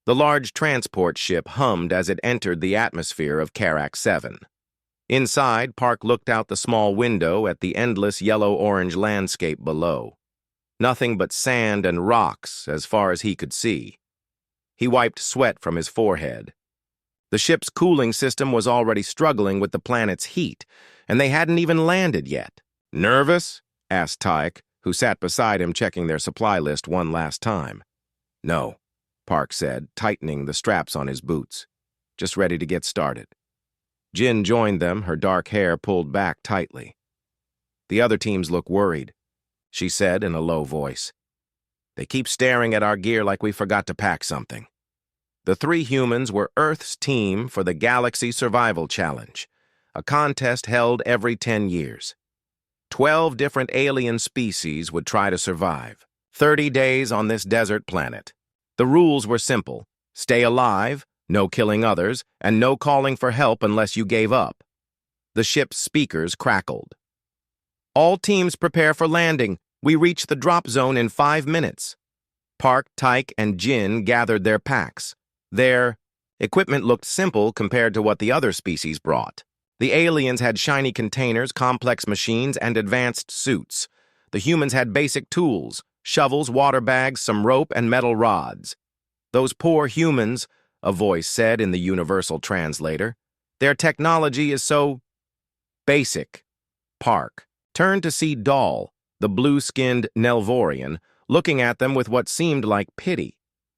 The large transport ship hummed as it entered the atmosphere of Karak 7. Inside, Park looked out the small window at the endless yellow-orange landscape below. Nothing but sand and rocks as far as he could see. He wiped sweat from his forehead. The ship's cooling system was already struggling with the planet's heat, and they hadn't even landed yet. "Nervous?" asked Tyke, who sat beside him checking their supply list one last time. "No," Park said, tightening the straps on his boots. "Just ready to get started." Jin joined them, her dark hair pulled back tightly. "The other teams look worried," she said in a low voice. "They keep staring at our gear like we forgot to pack something." The three humans were Earth's team for the Galaxy Survival Challenge, a contest held every 10 years. 12 different alien species would try to survive. 30 days on this desert planet. The rules were simple: stay alive, no killing others, and no calling for help unless you gave up. The ship's speakers crackled. "All teams prepare for landing. We reach the drop zone in 5 minutes." Park, Tyke, and Jin gathered their packs. Their equipment looked simple compared to what the other species brought. The aliens had shiny containers, complex machines, and advanced suits. The humans had basic tools: shovels, water bags, some rope, and metal rods. "Those poor humans," a voice said in the universal translator. "Their technology is so basic." Park turned to see Dahl, the blue-skinned Nelvorian, looking at them with what seemed like pity.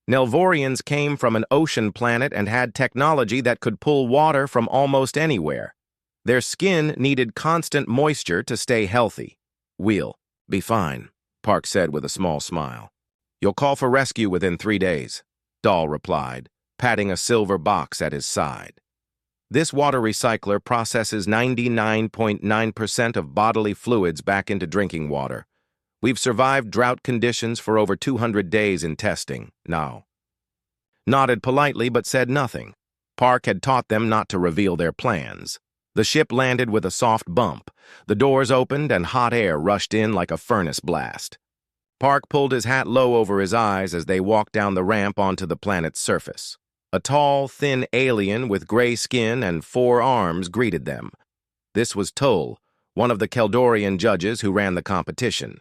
Nelvorians came from an ocean planet and had technology that could pull water from almost anywhere. Their skin needed constant moisture to stay healthy. "We'll be fine," Park said with a small smile. "You'll call for rescue within 3 days," Dahl replied, patting a silver box at his side. "This water recycler processes 99.9% of bodily fluids back into drinking water. We've survived drought conditions for over 200 days in testing, now." Nodded politely but said nothing. Park had taught them not to reveal their plans. The ship landed with a soft bump. The doors opened and hot air rushed in like a furnace blast. Park pulled his hat low over his eyes as they walked down the ramp onto the planet's surface. A tall, thin alien with gray skin and 4 arms greeted them. This was Toll, one of the Keldorian judges who ran the competition.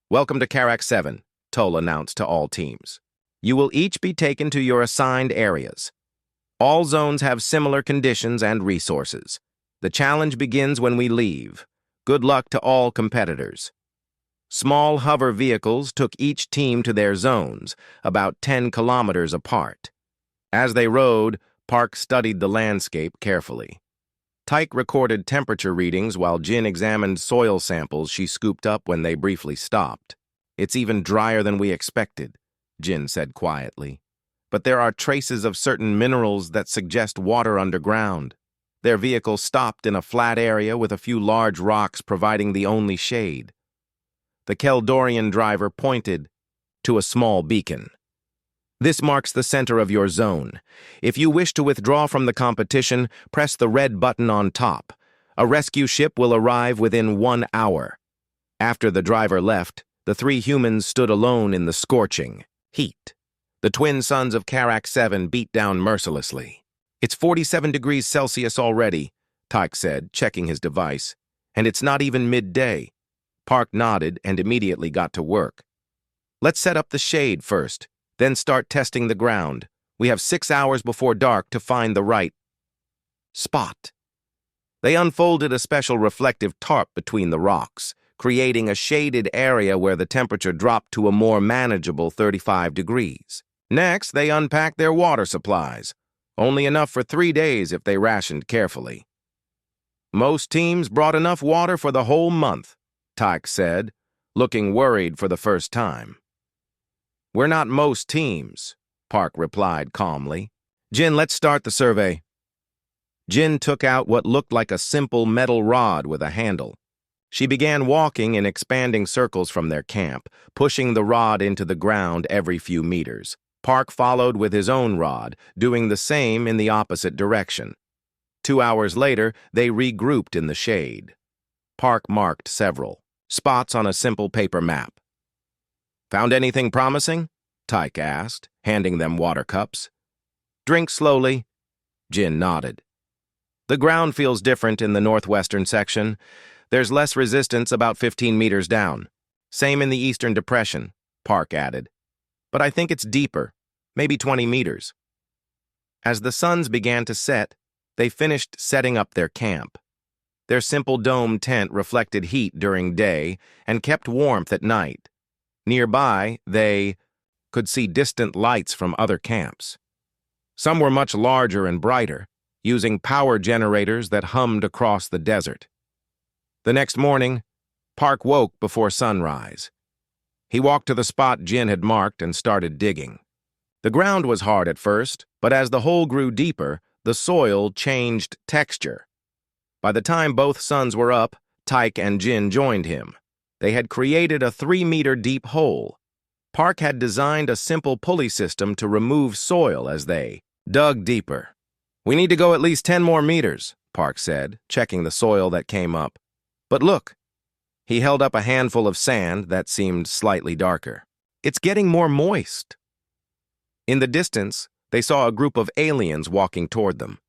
"Welcome to Karak 7, Toll announced to all teams. "You will each be taken to your assigned areas. All zones have similar conditions and resources. The challenge begins when we leave. Good luck to all competitors." Small hover vehicles took each team to their zones, about 10 kilometers apart. As they rode, Park studied the landscape carefully. Tyke recorded temperature readings while Jin examined soil samples she scooped up when they briefly stopped. "It's even drier than we expected," Jin said quietly. "But there are traces of certain minerals that suggest water underground." Their vehicle stopped in a flat area with a few large rocks providing the only shade. The Keldorian driver pointed to a small beacon. "This marks the center of your zone. If you wish to withdraw from the competition, press the red button on top. A rescue ship will arrive within 1 hour." After the driver left, the 3 humans stood alone in the scorching heat. The twin suns of Karak 7 beat down mercilessly. "It's 47 degrees Celsius already," Tyke said, checking his device. "And it's not even midday." Park nodded and immediately got to work. "Let's set up the shade first, then start testing the ground. We have 6 hours before dark to find the right spot." They unfolded a special reflective tarp between the rocks, creating a shaded area where the temperature dropped to a more manageable 35 degrees. Next, they unpacked their water supplies, only enough for 3 days if they rationed carefully. "Most teams brought enough water for the whole month," Tyke said, looking worried for the first time. "We're not most teams," Park replied calmly. "Jin, let's start the survey." Jin took out what looked like a simple metal rod with a handle. She began walking in expanding circles from their camp, pushing the rod into the ground every few meters. Park followed with his own rod, doing the same in the opposite direction. 2 hours later, they regrouped in the shade. Park marked several spots on a simple paper map. "Found anything promising?" Tyke asked, handing them water cups. Drink slowly. Jin nodded. The ground feels different in the northwestern section. There's less resistance about 15 meters down. Same in the eastern depression, Park added. But I think it's deeper, maybe 20 meters. As the suns began to set, they finished setting up their camp. Their simple dome tent reflected heat during day and kept warmth at night. Nearby, they could see distant lights from other camps. Some were much larger and brighter, using power generators that hummed across the desert. The next morning, Park woke before sunrise. He walked to the spot Jin had marked and started digging. The ground was hard at first, but as the hole grew deeper, the soil changed texture. By the time both suns were up, Tyke and Jin joined him. They had created a 3-meter deep hole. Park had designed a simple pulley system to remove soil as they dug deeper. We need to go at least 10 more meters, Park said, checking the soil that came up. But look. He held up a handful of sand that seemed slightly darker. It's getting more moist. In the distance, they saw a group of aliens walking toward them.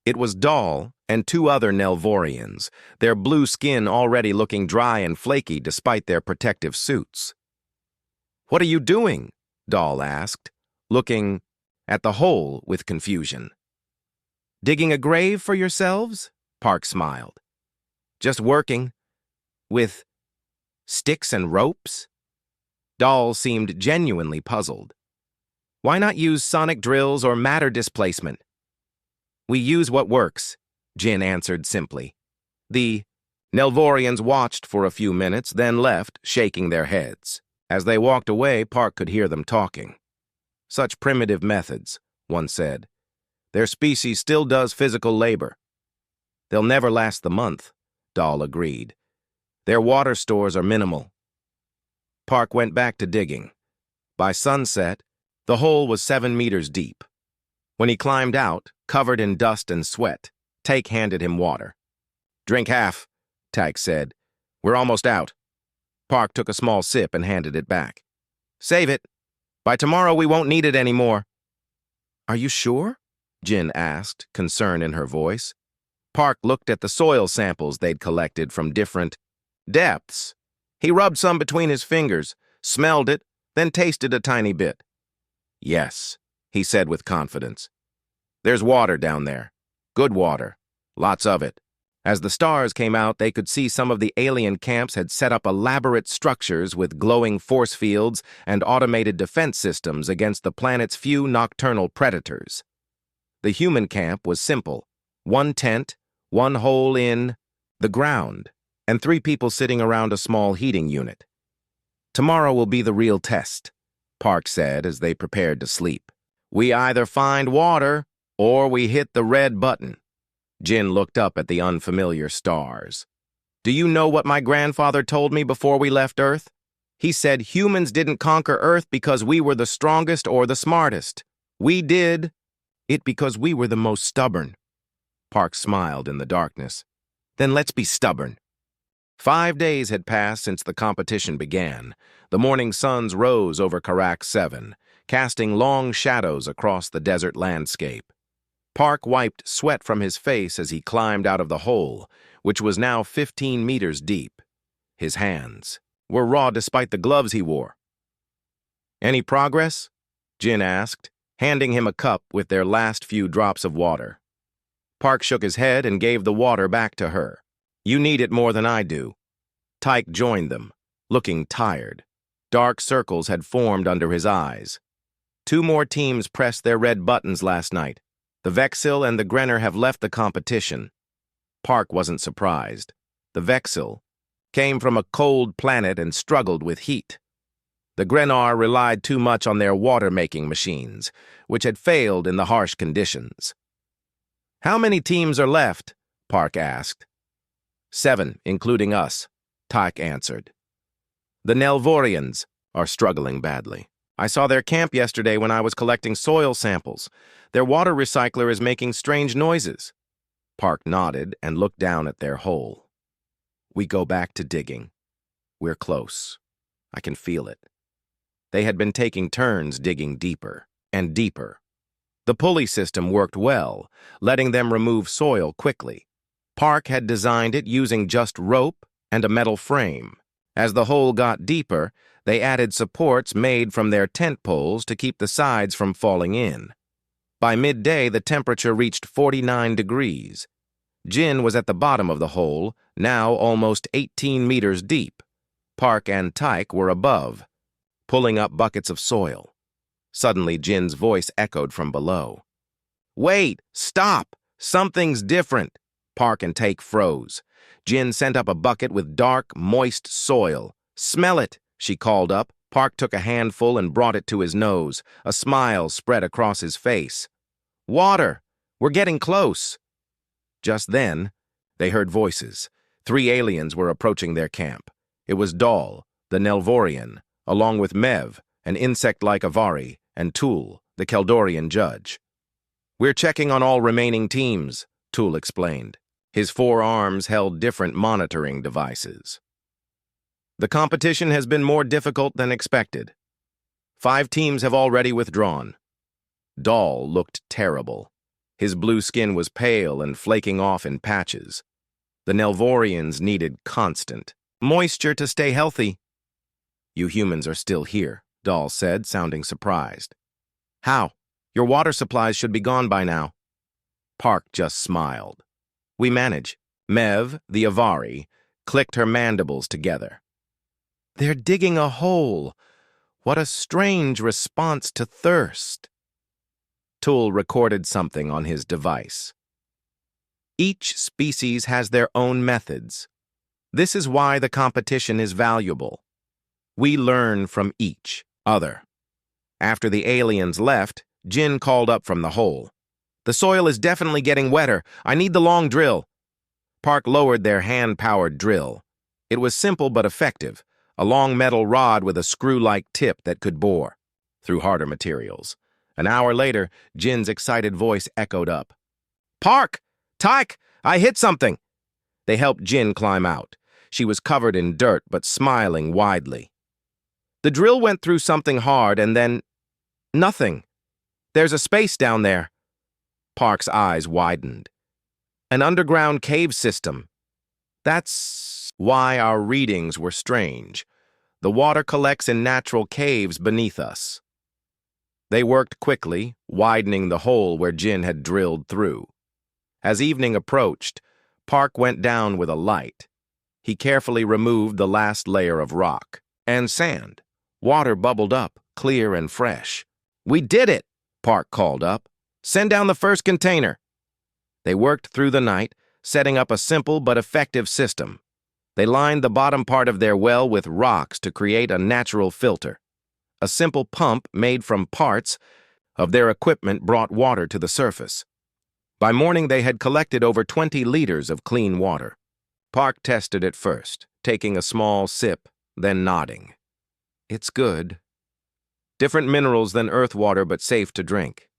It was Dahl and 2 other Nelvorians, their blue skin already looking dry and flaky despite their protective suits. What are you doing? Dahl asked, looking at the hole with confusion. Digging a grave for yourselves? Park smiled. Just working. With sticks and ropes? Dahl seemed genuinely puzzled. Why not use sonic drills or matter displacement? We use what works, Jin answered simply. The Nelvorians watched for a few minutes, then left, shaking their heads. As they walked away, Park could hear them talking. Such primitive methods, one said. Their species still does physical labor. They'll never last the month, Dahl agreed. Their water stores are minimal. Park went back to digging. By sunset, the hole was 7 meters deep. When he climbed out, covered in dust and sweat, Tyke handed him water. Drink half, Tyke said. We're almost out. Park took a small sip and handed it back. Save it. By tomorrow we won't need it anymore. Are you sure? Jin asked, concern in her voice. Park looked at the soil samples they'd collected from different depths. He rubbed some between his fingers, smelled it, then tasted a tiny bit. Yes, he said with confidence. There's water down there. Good water. Lots of it. As the stars came out, they could see some of the alien camps had set up elaborate structures with glowing force fields and automated defense systems against the planet's few nocturnal predators. The human camp was simple. 1 tent, 1 hole in the ground, and 3 people sitting around a small heating unit. Tomorrow will be the real test, Park said as they prepared to sleep. We either find water or we hit the red button. Jin looked up at the unfamiliar stars. Do you know what my grandfather told me before we left Earth? He said humans didn't conquer Earth because we were the strongest or the smartest. We did it because we were the most stubborn. Park smiled in the darkness. Then let's be stubborn. 5 days had passed since the competition began. The morning suns rose over Karak 7, casting long shadows across the desert landscape. Park wiped sweat from his face as he climbed out of the hole, which was now 15 meters deep. His hands were raw despite the gloves he wore. Any progress? Jin asked, handing him a cup with their last few drops of water. Park shook his head and gave the water back to her. You need it more than I do. Tyke joined them, looking tired. Dark circles had formed under his eyes. 2 more teams pressed their red buttons last night. The Vexil and the Grenner have left the competition. Park wasn't surprised. The Vexil came from a cold planet and struggled with heat. The Grennar relied too much on their water-making machines, which had failed in the harsh conditions. How many teams are left? Park asked. 7, including us, Tyke answered. The Nelvorians are struggling badly. I saw their camp yesterday when I was collecting soil samples. Their water recycler is making strange noises. Park nodded and looked down at their hole. We go back to digging. We're close. I can feel it. They had been taking turns digging deeper and deeper. The pulley system worked well, letting them remove soil quickly. Park had designed it using just rope and a metal frame. As the hole got deeper, they added supports made from their tent poles to keep the sides from falling in. By midday, the temperature reached 49 degrees. Jin was at the bottom of the hole, now almost 18 meters deep. Park and Tyke were above, pulling up buckets of soil. Suddenly, Jin's voice echoed from below. "Wait! Stop! Something's different!" Park and Tyke froze. Jin sent up a bucket with dark, moist soil. "Smell it!" she called up. Park took a handful and brought it to his nose. A smile spread across his face. "Water! We're getting close!" Just then, they heard voices. 3 aliens were approaching their camp. It was Dal, the Nelvorian, along with Mev, an insect-like Avari, and Tool, the Keldorian judge. "We're checking on all remaining teams," Tool explained. His 4 arms held different monitoring devices. "The competition has been more difficult than expected. 5 teams have already withdrawn." Dal looked terrible. His blue skin was pale and flaking off in patches. The Nelvorians needed constant moisture to stay healthy. "You humans are still here," Dal said, sounding surprised. "How? Your water supplies should be gone by now." Park just smiled. "We manage." Mev, the Avari, clicked her mandibles together. "They're digging a hole. What a strange response to thirst." Tool recorded something on his device. "Each species has their own methods. This is why the competition is valuable. We learn from each other." After the aliens left, Jin called up from the hole. "The soil is definitely getting wetter. I need the long drill." Park lowered their hand-powered drill. It was simple but effective, a long metal rod with a screw-like tip that could bore through harder materials. An hour later, Jin's excited voice echoed up. "Park! Tyke! I hit something!" They helped Jin climb out. She was covered in dirt but smiling widely. "The drill went through something hard and then nothing. There's a space down there." Park's eyes widened. "An underground cave system. That's why our readings were strange. The water collects in natural caves beneath us." They worked quickly, widening the hole where Jin had drilled through. As evening approached, Park went down with a light. He carefully removed the last layer of rock and sand. Water bubbled up, clear and fresh. "We did it!" Park called up. "Send down the first container." They worked through the night, setting up a simple but effective system. They lined the bottom part of their well with rocks to create a natural filter. A simple pump made from parts of their equipment brought water to the surface. By morning, they had collected over 20 liters of clean water. Park tested it first, taking a small sip, then nodding. "It's good. Different minerals than earth water, but safe to drink."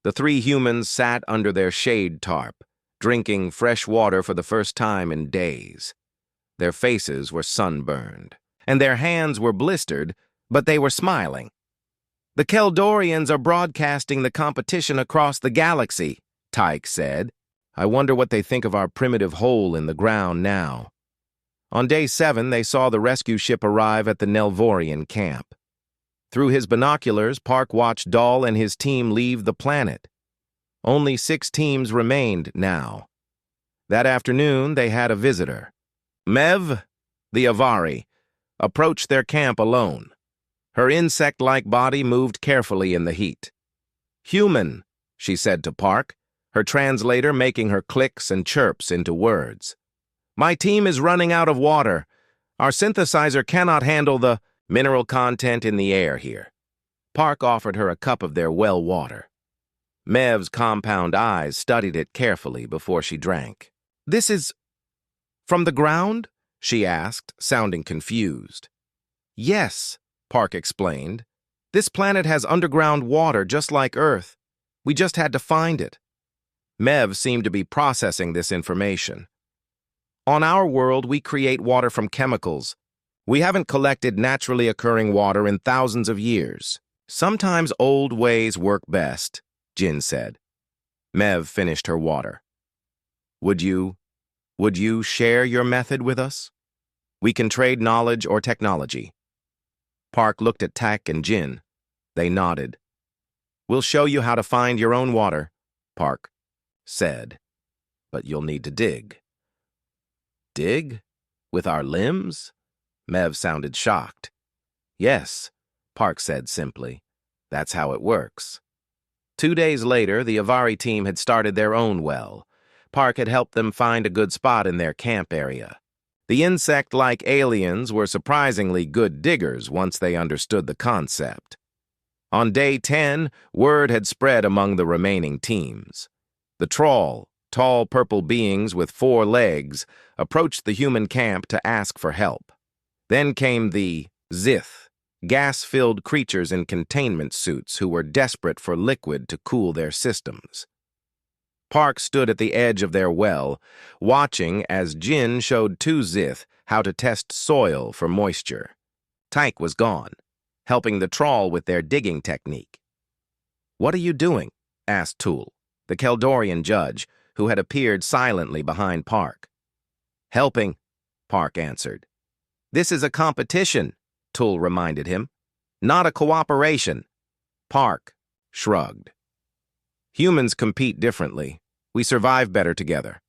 The 3 humans sat under their shade tarp, drinking fresh water for the first time in days. Their faces were sunburned, and their hands were blistered, but they were smiling. "The Keldorians are broadcasting the competition across the galaxy," Tyke said. "I wonder what they think of our primitive hole in the ground now." On day 7, they saw the rescue ship arrive at the Nelvorian camp. Through his binoculars, Park watched Dal and his team leave the planet. Only 6 teams remained now. That afternoon, they had a visitor. Mev, the Avari, approached their camp alone. Her insect-like body moved carefully in the heat. "Human," she said to Park, her translator making her clicks and chirps into words. "My team is running out of water. Our synthesizer cannot handle the mineral content in the air here." Park offered her a cup of their well water. Mev's compound eyes studied it carefully before she drank. "This is from the ground?" she asked, sounding confused. "Yes," Park explained. "This planet has underground water just like Earth. We just had to find it." Mev seemed to be processing this information. "On our world, we create water from chemicals. We haven't collected naturally occurring water in thousands of years. Sometimes old ways work best, Jin said. Mev finished her water. Would you share your method with us? We can trade knowledge or technology. Park looked at Tak and Jin. They nodded. We'll show you how to find your own water, Park said. But you'll need to dig. Dig? With our limbs? Mev sounded shocked. Yes, Park said simply. That's how it works. 2 days later, the Avari team had started their own well. Park had helped them find a good spot in their camp area. The insect-like aliens were surprisingly good diggers once they understood the concept. On day 10, word had spread among the remaining teams. The Troll, tall purple beings with 4 legs, approached the human camp to ask for help. Then came the Zith, gas-filled creatures in containment suits who were desperate for liquid to cool their systems. Park stood at the edge of their well, watching as Jin showed 2 Zith how to test soil for moisture. Tyke was gone, helping the Troll with their digging technique. "What are you doing?" asked Tool, the Keldorian judge, who had appeared silently behind Park. "Helping," Park answered. "This is a competition," Tool reminded him, "not a cooperation." Park shrugged. "Humans compete differently. We survive better together."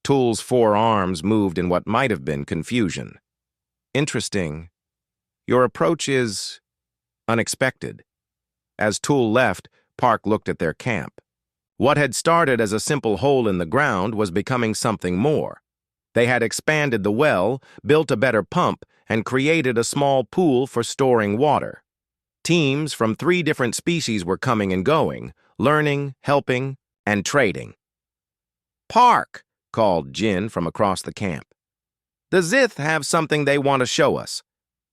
Tool's 4 arms moved in what might have been confusion. "Interesting. Your approach is unexpected." As Tool left, Park looked at their camp. What had started as a simple hole in the ground was becoming something more. They had expanded the well, built a better pump, and created a small pool for storing water. Teams from 3 different species were coming and going, learning, helping, and trading. "Park!" called Jin from across the camp. "The Zith have something they want to show us.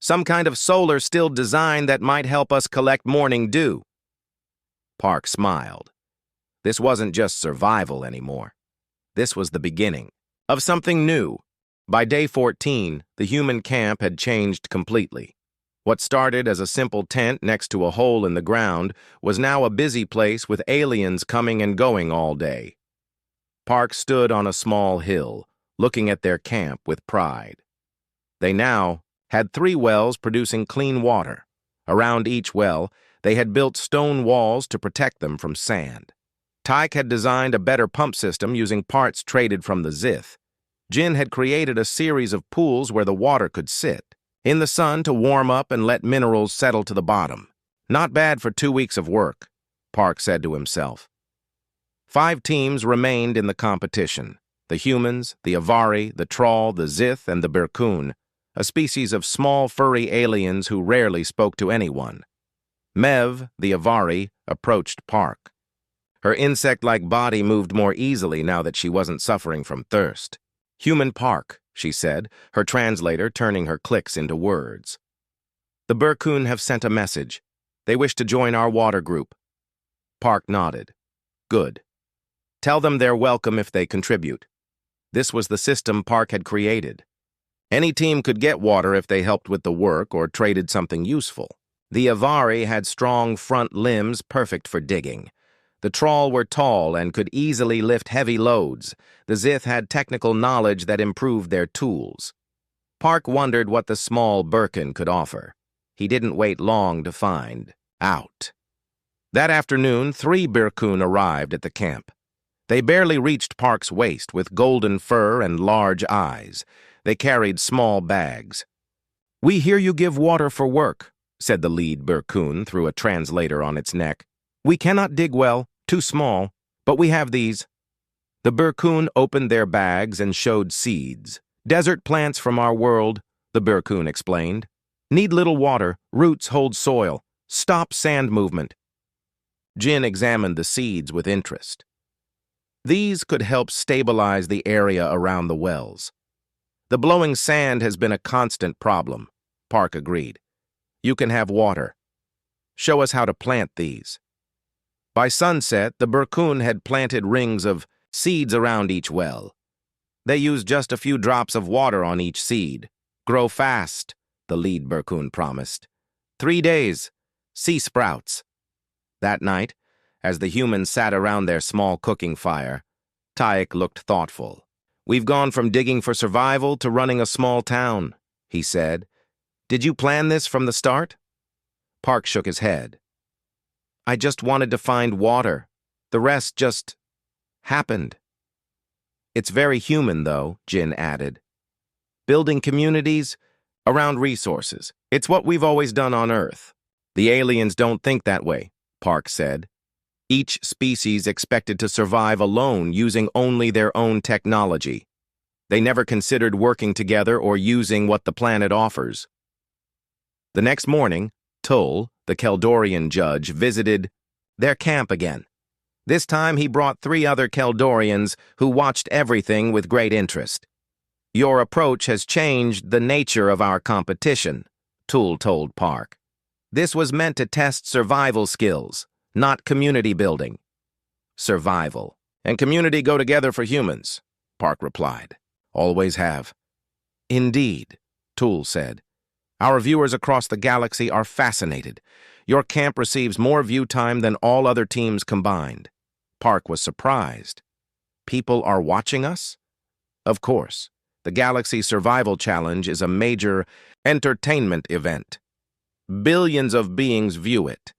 Some kind of solar still design that might help us collect morning dew." Park smiled. This wasn't just survival anymore. This was the beginning of something new. By day 14, the human camp had changed completely. What started as a simple tent next to a hole in the ground was now a busy place with aliens coming and going all day. Park stood on a small hill, looking at their camp with pride. They now had 3 wells producing clean water. Around each well, they had built stone walls to protect them from sand. Tyke had designed a better pump system using parts traded from the Zith. Jin had created a series of pools where the water could sit in the sun to warm up and let minerals settle to the bottom. Not bad for 2 weeks of work, Park said to himself. 5 teams remained in the competition: the humans, the Avari, the Troll, the Zith, and the Birkoon, a species of small furry aliens who rarely spoke to anyone. Mev, the Avari, approached Park. Her insect-like body moved more easily now that she wasn't suffering from thirst. "Human Park," she said, her translator turning her clicks into words. "The Birkoon have sent a message. They wish to join our water group." Park nodded. "Good. Tell them they're welcome if they contribute." This was the system Park had created. Any team could get water if they helped with the work or traded something useful. The Avari had strong front limbs perfect for digging. The Troll were tall and could easily lift heavy loads. The Zith had technical knowledge that improved their tools. Park wondered what the small Birkin could offer. He didn't wait long to find out. That afternoon, 3 Birkoon arrived at the camp. They barely reached Park's waist with golden fur and large eyes. They carried small bags. "We hear you give water for work," said the lead Birkoon through a translator on its neck. "We cannot dig well, too small, but we have these." The Birkoon opened their bags and showed seeds. "Desert plants from our world," the Birkoon explained. "Need little water, roots hold soil, stop sand movement." Jin examined the seeds with interest. These could help stabilize the area around the wells. "The blowing sand has been a constant problem," Park agreed. "You can have water. Show us how to plant these." By sunset, the Birkoon had planted rings of seeds around each well. They used just a few drops of water on each seed. Grow fast, the lead Berkun promised. 3 days. See sprouts. That night, as the humans sat around their small cooking fire, Tyke looked thoughtful. "We've gone from digging for survival to running a small town," he said. "Did you plan this from the start?" Park shook his head. "I just wanted to find water. The rest just happened." "It's very human, though," Jin added. "Building communities around resources. It's what we've always done on Earth." "The aliens don't think that way," Park said. "Each species expected to survive alone using only their own technology. They never considered working together or using what the planet offers." The next morning, Tull, the Keldorian judge, visited their camp again. This time he brought 3 other Keldorians who watched everything with great interest. "Your approach has changed the nature of our competition," Tull told Park. "This was meant to test survival skills, not community building." "Survival and community go together for humans," Park replied. "Always have." "Indeed," Tull said. "Our viewers across the galaxy are fascinated. Your camp receives more view time than all other teams combined." Park was surprised. "People are watching us?" "Of course. The Galaxy Survival Challenge is a major entertainment event. Billions of beings view it,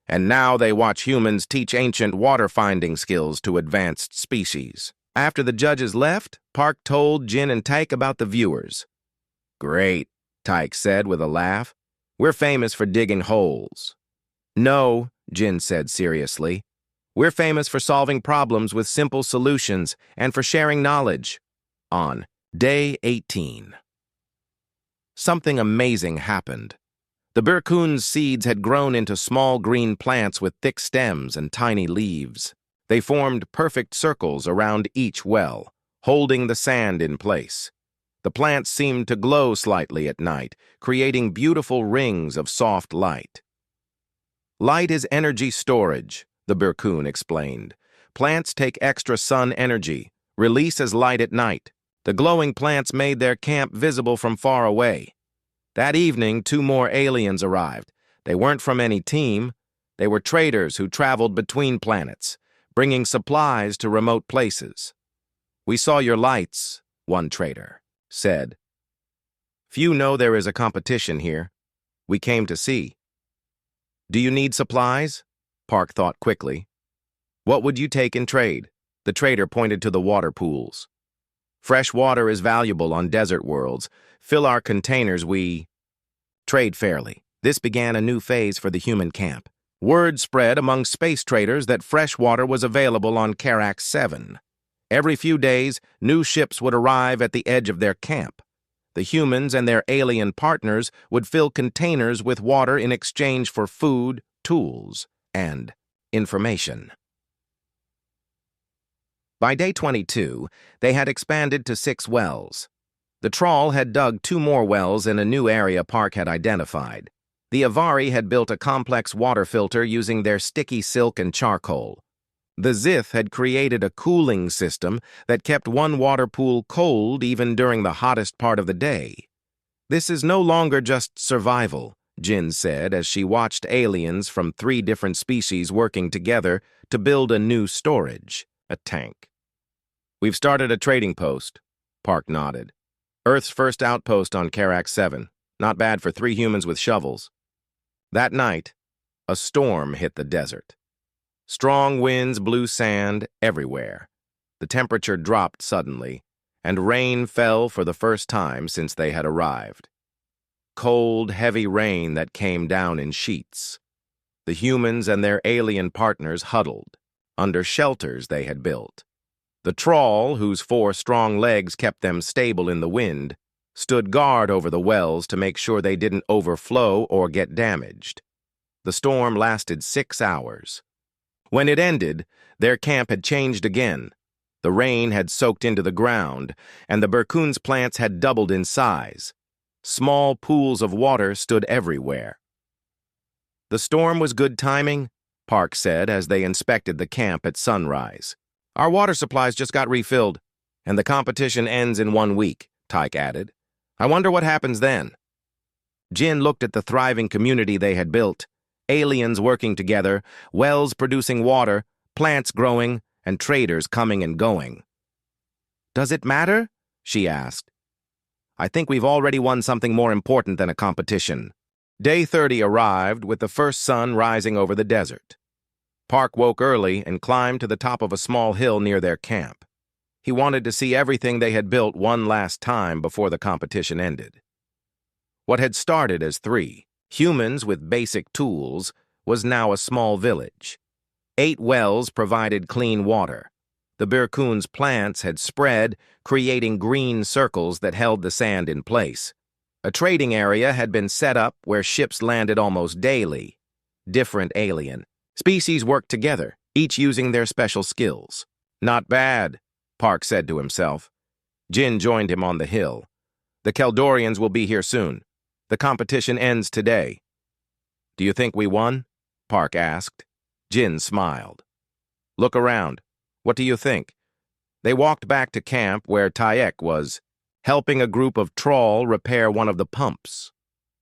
and now they watch humans teach ancient water-finding skills to advanced species." After the judges left, Park told Jin and Tyke about the viewers. "Great," Tyke said with a laugh. "We're famous for digging holes." "No," Jin said seriously. "We're famous for solving problems with simple solutions and for sharing knowledge." On Day 18. Something amazing happened. The Berkun's seeds had grown into small green plants with thick stems and tiny leaves. They formed perfect circles around each well, holding the sand in place. The plants seemed to glow slightly at night, creating beautiful rings of soft light. "Light is energy storage," the Berkun explained. "Plants take extra sun energy, release as light at night." The glowing plants made their camp visible from far away. That evening, 2 more aliens arrived. They weren't from any team. They were traders who traveled between planets, bringing supplies to remote places. "We saw your lights," one trader said. "Few know there is a competition here. We came to see." "Do you need supplies?" Park thought quickly. "What would you take in trade?" The trader pointed to the water pools. "Fresh water is valuable on desert worlds. Fill our containers, we trade fairly." This began a new phase for the human camp. Word spread among space traders that fresh water was available on Carax 7. Every few days, new ships would arrive at the edge of their camp. The humans and their alien partners would fill containers with water in exchange for food, tools, and information. By day 22, they had expanded to 6 wells. The trawl had dug 2 more wells in a new area Park had identified. The Avari had built a complex water filter using their sticky silk and charcoal. The Zith had created a cooling system that kept one water pool cold even during the hottest part of the day. "This is no longer just survival," Jin said as she watched aliens from 3 different species working together to build a new storage, a tank. "We've started a trading post," Park nodded. "Earth's first outpost on Carax 7. Not bad for 3 humans with shovels." That night, a storm hit the desert. Strong winds blew sand everywhere. The temperature dropped suddenly, and rain fell for the first time since they had arrived. Cold, heavy rain that came down in sheets. The humans and their alien partners huddled, under shelters they had built. The trawl, whose 4 strong legs kept them stable in the wind, stood guard over the wells to make sure they didn't overflow or get damaged. The storm lasted 6 hours. When it ended, their camp had changed again. The rain had soaked into the ground, and the Berkun's plants had doubled in size. Small pools of water stood everywhere. "The storm was good timing," Park said as they inspected the camp at sunrise. "Our water supplies just got refilled, and the competition ends in 1 week," Tyke added. I wonder what happens then. Jin looked at the thriving community they had built, aliens working together, wells producing water, plants growing, and traders coming and going. Does it matter? She asked. I think we've already won something more important than a competition. Day 30 arrived with the first sun rising over the desert. Park woke early and climbed to the top of a small hill near their camp. He wanted to see everything they had built one last time before the competition ended. What had started as 3 humans with basic tools was now a small village. 8 wells provided clean water. The Birkun's plants had spread, creating green circles that held the sand in place. A trading area had been set up where ships landed almost daily. Different alien species worked together, each using their special skills. Not bad, Park said to himself. Jin joined him on the hill. The Keldorians will be here soon. The competition ends today. Do you think we won? Park asked. Jin smiled. Look around. What do you think? They walked back to camp where Taek was helping a group of Troll repair one of the pumps.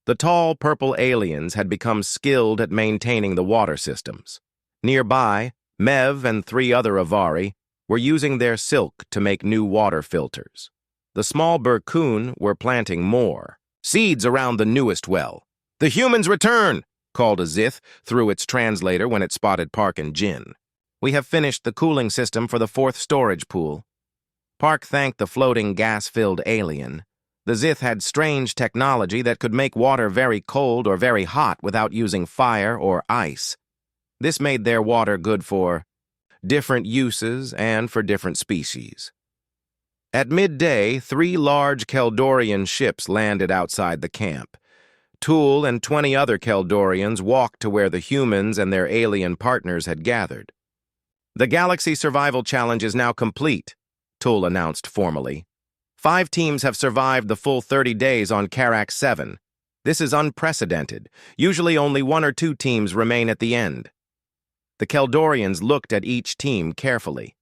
The tall purple aliens had become skilled at maintaining the water systems. Nearby, Mev and 3 other Avari were using their silk to make new water filters. The small Birkun were planting more seeds around the newest well. The humans return, called a Zith through its translator when it spotted Park and Jin. We have finished the cooling system for the 4th storage pool. Park thanked the floating gas-filled alien. The Zith had strange technology that could make water very cold or very hot without using fire or ice. This made their water good for different uses and for different species. At midday, 3 large Keldorian ships landed outside the camp. Tool and 20 other Keldorians walked to where the humans and their alien partners had gathered. The Galaxy Survival Challenge is now complete, Tool announced formally. 5 teams have survived the full 30 days on Karak 7. This is unprecedented. Usually only 1 or 2 teams remain at the end. The Keldorians looked at each team carefully.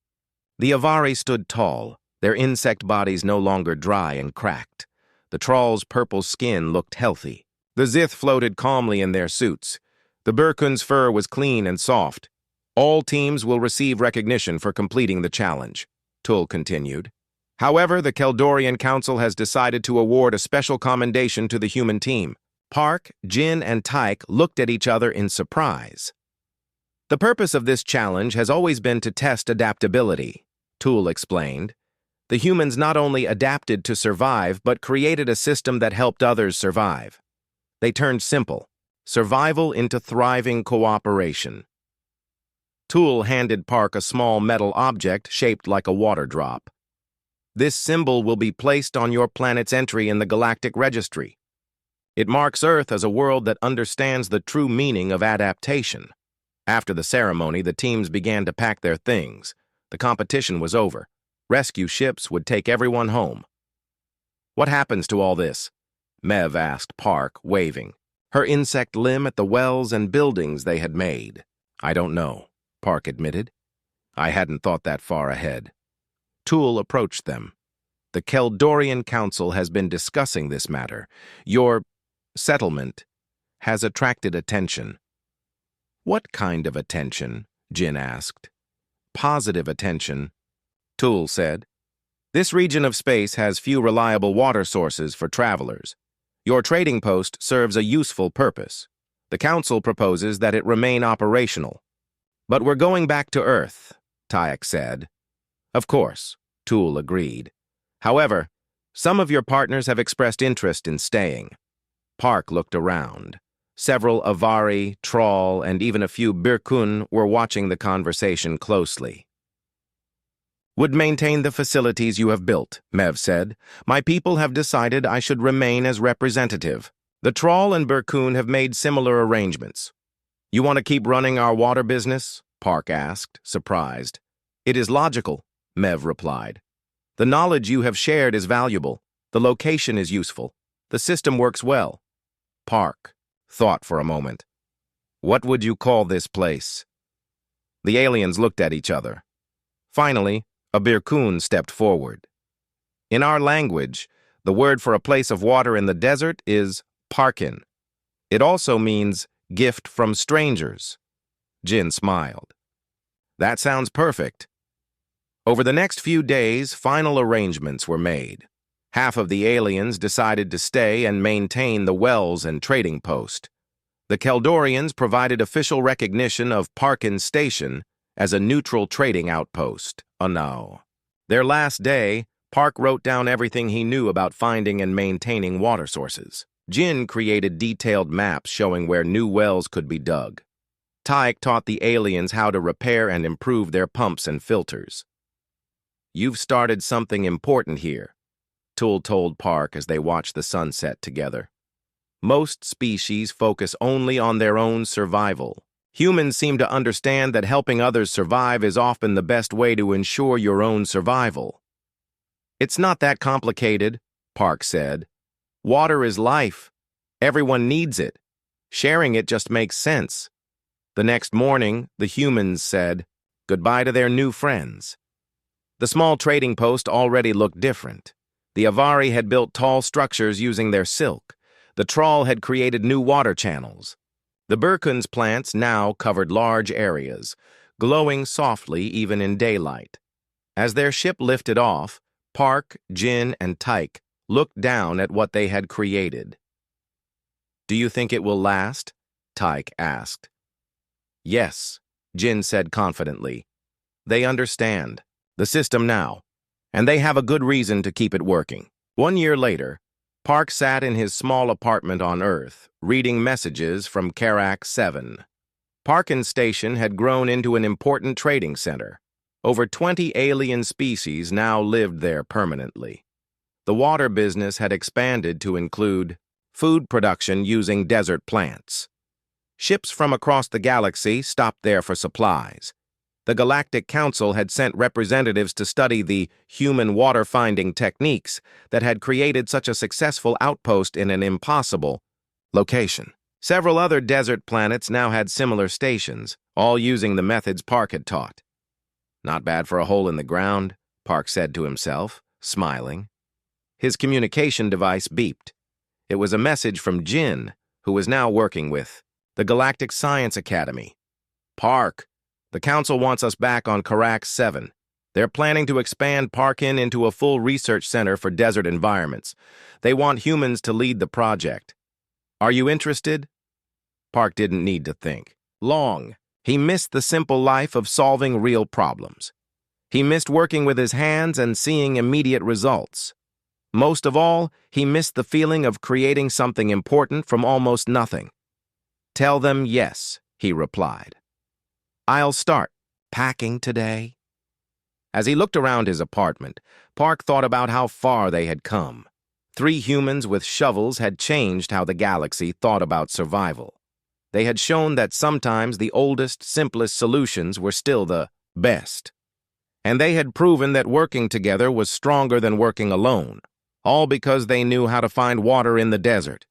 The Avari stood tall, their insect bodies no longer dry and cracked. The Troll's purple skin looked healthy. The Zith floated calmly in their suits. The Birkun's fur was clean and soft. All teams will receive recognition for completing the challenge, Tull continued. However, the Keldorian Council has decided to award a special commendation to the human team. Park, Jin, and Taek looked at each other in surprise. The purpose of this challenge has always been to test adaptability, Tull explained. The humans not only adapted to survive, but created a system that helped others survive. They turned simple, survival into thriving cooperation. Tull handed Park a small metal object shaped like a water drop. This symbol will be placed on your planet's entry in the Galactic Registry. It marks Earth as a world that understands the true meaning of adaptation. After the ceremony, the teams began to pack their things. The competition was over. Rescue ships would take everyone home. What happens to all this? Mev asked Park, waving, her insect limb at the wells and buildings they had made. I don't know, Park admitted. I hadn't thought that far ahead. Tull approached them. The Keldorian Council has been discussing this matter. Your settlement has attracted attention. What kind of attention? Jin asked. Positive attention, Tull said. This region of space has few reliable water sources for travelers. Your trading post serves a useful purpose. The Council proposes that it remain operational. But we're going back to Earth, Taek said. Of course, Tull agreed. However, some of your partners have expressed interest in staying. Park looked around. Several Avari, Troll, and even a few Birkun were watching the conversation closely. Would maintain the facilities you have built, Mev said. My people have decided I should remain as representative. The Troll and Birkun have made similar arrangements. You want to keep running our water business? Park asked, surprised. It is logical, Mev replied. The knowledge you have shared is valuable. The location is useful. The system works well. Park thought for a moment. What would you call this place? The aliens looked at each other. Finally, a Birkun stepped forward. In our language, The word for a place of water in the desert is parkin. It also means gift from strangers. Jin smiled. That sounds perfect. Over the next few days, final arrangements were made. Half of the aliens decided to stay and maintain the wells and trading post. The Keldorians provided official recognition of Parkin Station as a neutral trading outpost, Anao. Their last day, Park wrote down everything he knew about finding and maintaining water sources. Jin created detailed maps showing where new wells could be dug. Tyke taught the aliens how to repair and improve their pumps and filters. "You've started something important here," Tool told Park as they watched the sunset together. "Most species focus only on their own survival. Humans seem to understand that helping others survive is often the best way to ensure your own survival." "It's not that complicated," Park said. "Water is life. Everyone needs it. Sharing it just makes sense." The next morning, the humans said goodbye to their new friends. The small trading post already looked different. The Avari had built tall structures using their silk. The trawl had created new water channels. The Birkun's plants now covered large areas, glowing softly even in daylight. As their ship lifted off, Park, Jin, and Tyke looked down at what they had created. "Do you think it will last?" Tyke asked. "Yes," Jin said confidently. "They understand the system now, and they have a good reason to keep it working." 1 year later, Park sat in his small apartment on Earth, reading messages from Karak 7. Parkin Station had grown into an important trading center. Over 20 alien species now lived there permanently. The water business had expanded to include food production using desert plants. Ships from across the galaxy stopped there for supplies. The Galactic Council had sent representatives to study the human water-finding techniques that had created such a successful outpost in an impossible location. Several other desert planets now had similar stations, all using the methods Park had taught. "Not bad for a hole in the ground," Park said to himself, smiling. His communication device beeped. It was a message from Jin, who was now working with the Galactic Science Academy. "Park, the Council wants us back on Karak 7. They're planning to expand Parkin into a full research center for desert environments. They want humans to lead the project. Are you interested?" Park didn't need to think long. He missed the simple life of solving real problems. He missed working with his hands and seeing immediate results. Most of all, he missed the feeling of creating something important from almost nothing. "Tell them yes," he replied. "I'll start packing today." As he looked around his apartment, Park thought about how far they had come. 3 humans with shovels had changed how the galaxy thought about survival. They had shown that sometimes the oldest, simplest solutions were still the best. And they had proven that working together was stronger than working alone, all because they knew how to find water in the desert.